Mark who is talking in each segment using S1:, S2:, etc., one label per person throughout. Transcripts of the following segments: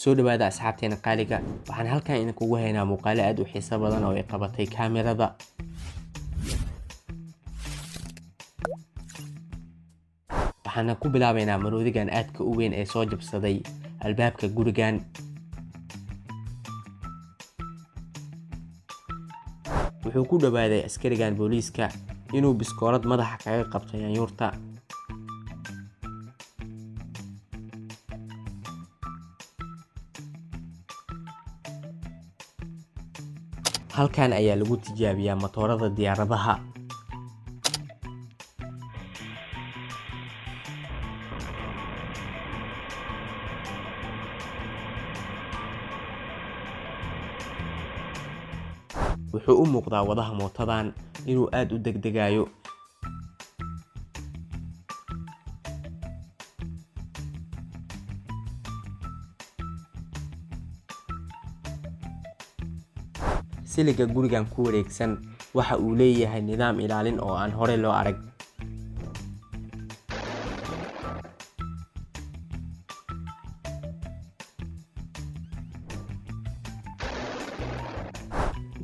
S1: soo dhawaada asxaabteena qaaliga waxaan halkan idinkugu haynaa muuqaalo aad u xiiso badan oo ay qabatay kaamirada. waxaan ku bilaabaynaa maroodigan aadka u weyn ee soo jabsaday albaabka gurigan. wuxuu ku dhawaaday askarigan booliiska inuu biskoolad madaxa kaga qabto yaanyuurta. halkan ayaa lagu tijaabiyaa matoorada diyaaradaha. wuxuu u muuqdaa wadaha mootadan inuu aad u degdegayo. siliga gurigan ku wareegsan waxa uu leeyahay nidaam ilaalin oo aan hore loo arag.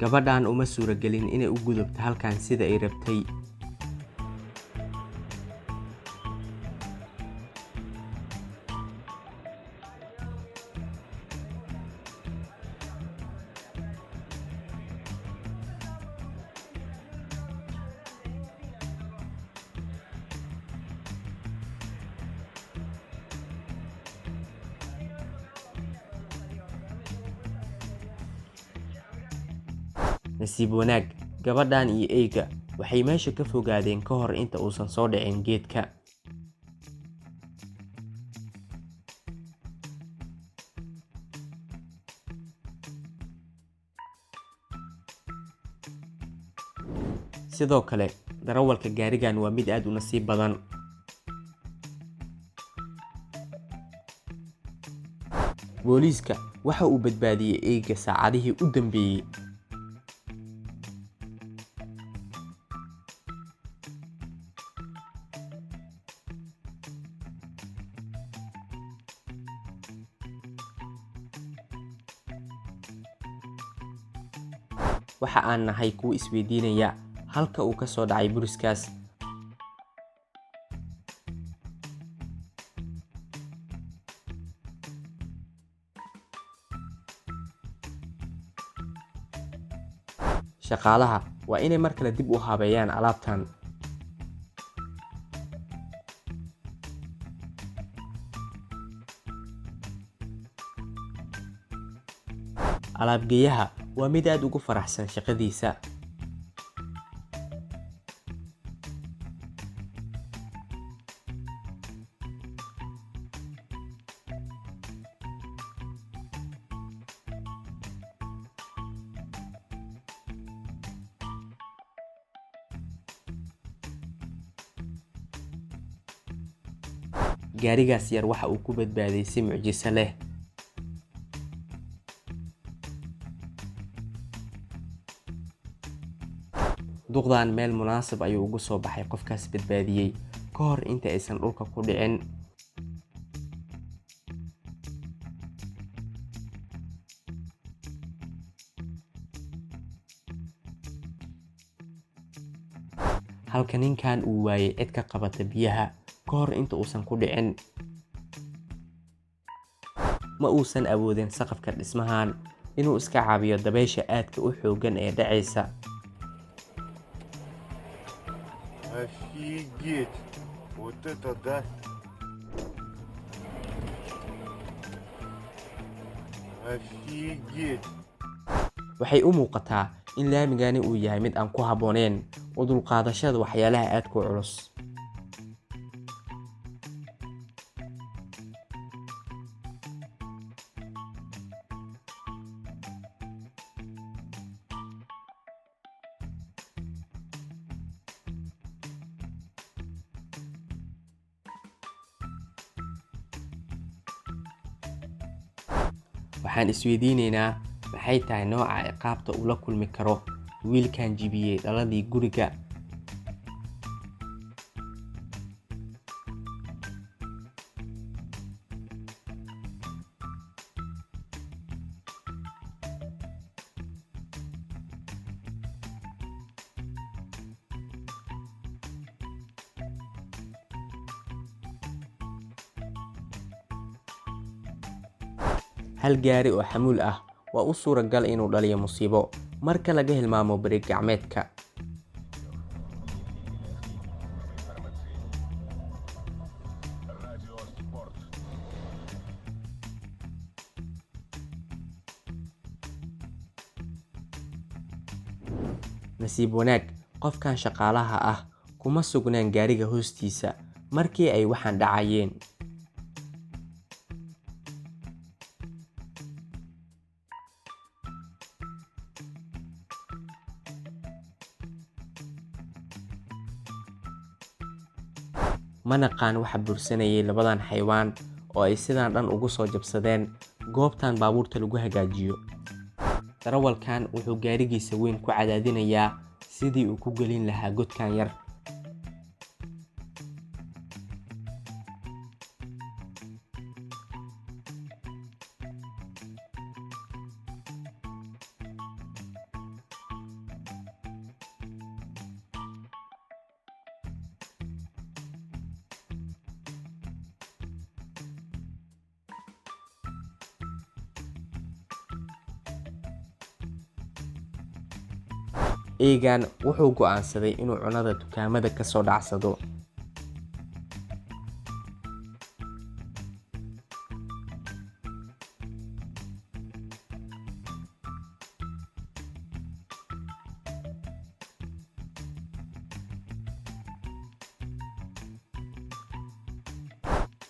S1: gabadhan uma suuragelin inay u gudubto halkan sida ay rabtay. nasiib wanaag gabadhan iyo eyga waxay meesha ka fogaadeen ka hor inta uusan soo dhicin geedka. sidoo kale darawalka gaarigan waa mid aad u nasiib badan. booliiska waxa uu badbaadiyey eyga saacadihii u dambeeyey. waxa aan nahay kuwa isweydiinaya halka uu ka soo dhacay buriskaas. shaqaalaha waa inay mar kale dib u habeeyaan alaabtan. alaabgeeyaha waa mid aad ugu faraxsan shaqadiisa. gaarigaas yar waxa uu ku badbaaday si mucjiso leh. duqdan meel munaasab ayuu ugu soo baxay qofkaas badbaadiyey ka hor inta aysan dhulka ku dhicin. halka ninkan uu waayay cid ka qabata biyaha ka hor inta uusan ku dhicin. ma uusan awoodin saqafka dhismahan inuu iska caabiyo dabaysha aadka u xooggan ee dhacaysa.
S2: Офигеть! Вот это да! Офигеть!
S1: waxay u muuqataa in laamigani uu yahay mid aan ku habbooneen u dulqaadashada waxyaalaha aadka u culus. waxaan isweydiinaynaa maxay tahay nooca ciqaabta uu la kulmi karo wiilkan jibiyey dhaladii guriga. hal gaari oo xamuul ah waa u suuragal inuu dhaliyo musiibo marka laga hilmaamo bareeg gacmeedka. nasiib wanaag, qofkan shaqaalaha ah kuma sugnaan gaariga hoostiisa markii ay waxaan dhacayeen. ma naqaan waxa bursanayay labadan xayawaan oo ay sidaan dhan ugu soo jabsadeen goobtan baabuurta lagu hagaajiyo. darawalkan wuxuu gaarigiisa weyn ku cadaadinayaa sidii uu ku gelin lahaa godkan yar. eegan wuxuu go'aansaday inuu cunada dukaamada ka soo dhacsado.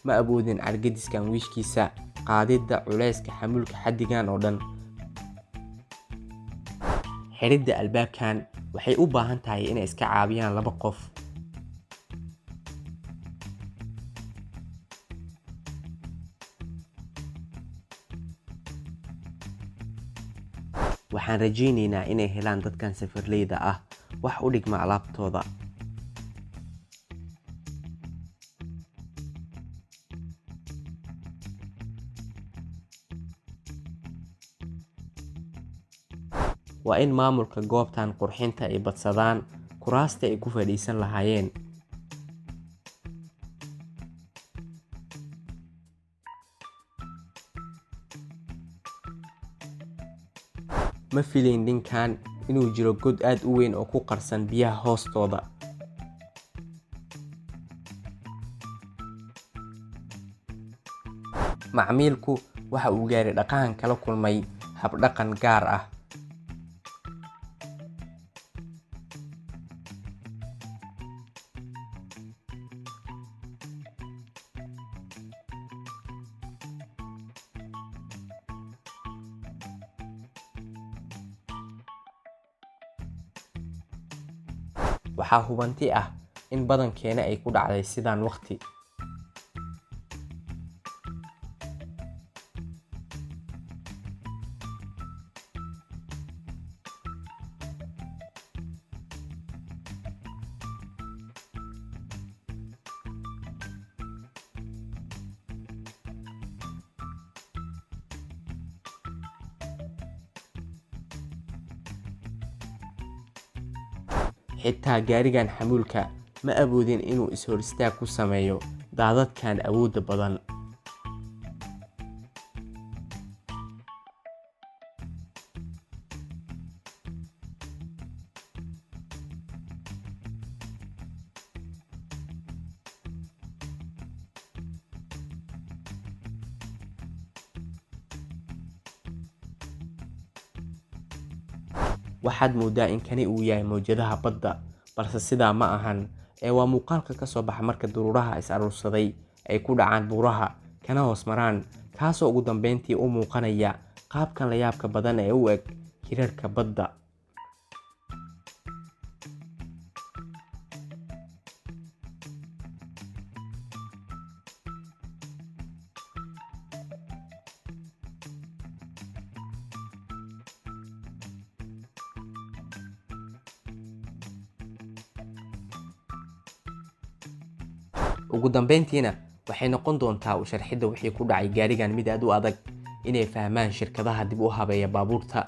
S1: ma awoodin argagixiskan wiishkiisa qaadidda culayska xamuulka xaddigan oo dhan. xiridda albaabkan waxay u baahan tahay inay iska caabiyaan 2 qof. waxaan rajaynaynaa inay helaan dadkan safarleyda ah wax u dhigma alaabtooda. waa in maamulka goobtan qurxinta ay badsadaan kuraasta ay ku fadhiisan lahaayeen. ma filayn ninkan inuu jiro god aad u weyn oo ku qarsan biyaha hoostooda. macmiilku waxa uu gaari dhaqahan kala kulmay habdhaqan gaar ah. waxaa hubanti ah in badankeena ay ku dhacday sidaan waqti. xitaa gaarigan xamuulka ma awoodin inuu is-hor istaag ku sameeyo daadadkan awoodda badan. waxaad moodaa in kani uu yahay mowjadaha badda, balse sidaa ma ahan ee waa muuqaalka ka soo baxa marka daruuraha is aruursaday ay ku dhacaan buuraha kana hoos maraan, kaasoo ugu dambeyntii u muuqanaya qaabkan la yaabka badan ee u eg hirarka badda. ugu dambeyntiina waxay noqon doontaa u sharxidda wixii ku dhacay gaarigan mid aad u adag inay fahmaan shirkadaha dib u habeeya baabuurta